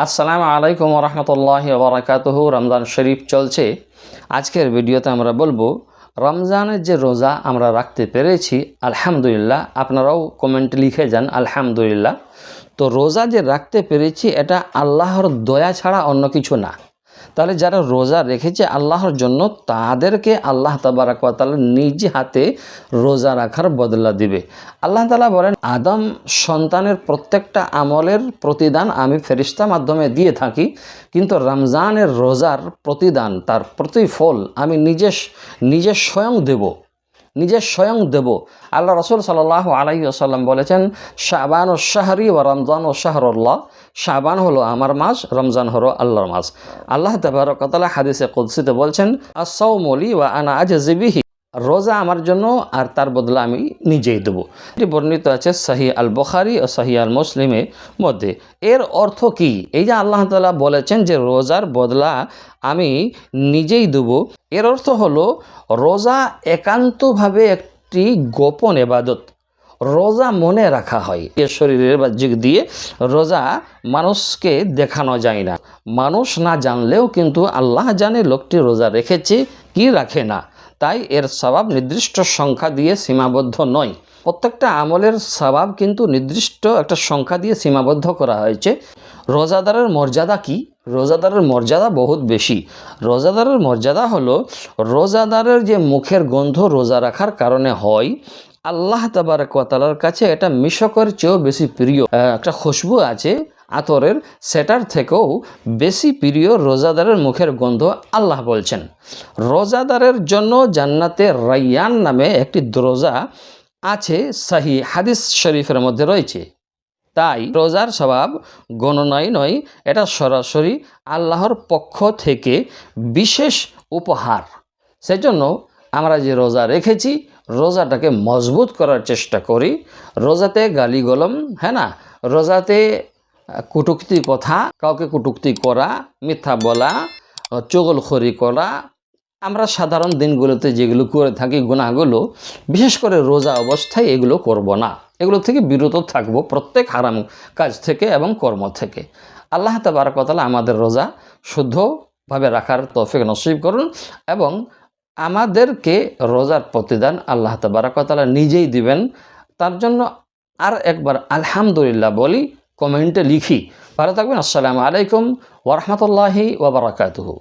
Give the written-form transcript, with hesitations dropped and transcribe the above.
আসসালামু আলাইকুম রহমতুল্লাহি ওয়া বারাকাতুহু। রমজান শরীফ চলছে। আজকের ভিডিওতে আমরা বলবো রমজানের যে রোজা আমরা রাখতে পেরেছি আলহামদুলিল্লাহ। আপনারাও কমেন্টে লিখে যান আলহামদুলিল্লাহ। তো রোজা যে রাখতে পেরেছি এটা আল্লাহর দয়া ছাড়া অন্য কিছু না। তাহলে যারা রোজা রেখেছে আল্লাহর জন্য তাদেরকে আল্লাহ তাবারাক ওয়া তাআলা নিজ হাতে রোজা রাখার বদলা দিবে। আল্লাহ তাআলা বলেন, আদম সন্তানের প্রত্যেকটা আমলের প্রতিদান আমি ফেরেশতা মাধ্যমে দিয়ে থাকি, কিন্তু রমজানের রোজার প্রতিদান তার প্রতিফল আমি নিজে স্বয়ং দেব। আল্লাহ রাসূল সাল্লাল্লাহু আলাইহি ওয়াসাল্লাম বলেছেন, শাবান ও শাহরি ও রমজান ও শাহরুল্লাহ। শাবান হলো আমার মাস, রমজান হলো আল্লাহর মাস। আল্লাহ তাবারক ওয়া তাআলা হাদিসে কুদসিতে বলছেন, আস-সাওমু লি ওয়া আনা আজজি বিহি। রোজা আমার জন্য আর তার বদলা আমি নিজেই দেবো। এটি বর্ণিত আছে সহিহ আল বুখারী ও সহিহ আল মুসলিমের মধ্যে। এর অর্থ কি? এই যে আল্লাহ তাআলা বলেছেন যে রোজার বদলা আমি নিজেই দেবো, এর অর্থ হলো রোজা একান্তভাবে একটি গোপন ইবাদত। রোজা মনে রাখা হয়, এর শরীরের বাহ্যিক দিয়ে রোজা মানুষকে দেখানো যায় না। মানুষ না জানলেও কিন্তু আল্লাহ জানে লোকটি রোজা রেখেছে কি রাখে না। তাই এর সওয়াব নির্দিষ্ট সংখ্যা দিয়ে সীমাবদ্ধ নয়। প্রত্যেকটা আমলের সওয়াব কিন্তু নির্দিষ্ট একটা সংখ্যা দিয়ে সীমাবদ্ধ করা হয়েছে। রোজাদারের মর্যাদা কি? রোজাদারের মর্যাদা বহুত বেশি। রোজাদারের মর্যাদা হলো রোজাদারের যে মুখের গন্ধ রোজা রাখার কারণে হয়, আল্লাহ তাবারক ওয়া তাআলার কাছে এটা মিশকের চেয়েও বেশি প্রিয়। একটা খুশবু আছে আতরের, সেটার থেকেও বেশি প্রিয় রোজাদারের মুখের গন্ধ। আল্লাহ বলছেন রোজাদারের জন্য জান্নাতে রায়্যান নামে একটি দরজা আছে, সহিহ হাদিস শরীফের মধ্যে রয়েছে। তাই রোজার স্বভাব গণনায় নয়, এটা সরাসরি আল্লাহর পক্ষ থেকে বিশেষ উপহার। সেজন্য আমরা যে রোজা রেখেছি রোজাটাকে মজবুত করার চেষ্টা করি। রোজাতে গালিগলম, রোজাতে কটূক্তি কথা, কাউকে কটূক্তি করা, মিথ্যা বলা, চগলখড়ি করা, আমরা সাধারণ দিনগুলোতে যেগুলো করে থাকি গুনাহগুলো, বিশেষ করে রোজা অবস্থায় এগুলো করব না। এগুলো থেকে বিরত থাকব, প্রত্যেক হারাম কাজ থেকে এবং কর্ম থেকে। আল্লাহ তাবারক ওয়া তাআলা আমাদের রোজা শুদ্ধভাবে রাখার তৌফিক নসিব করুন এবং আমাদেরকে রোজার প্রতিদান আল্লাহ তাবারক ওয়া তাআলা নিজেই দিবেন। তার জন্য আর একবার আলহামদুলিল্লাহ বলি, কমেন্টে লিখি। ভালো থাকবেন। আসসালামু আলাইকুম ওয়া রাহমাতুল্লাহি ওয়া বারাকাতুহু।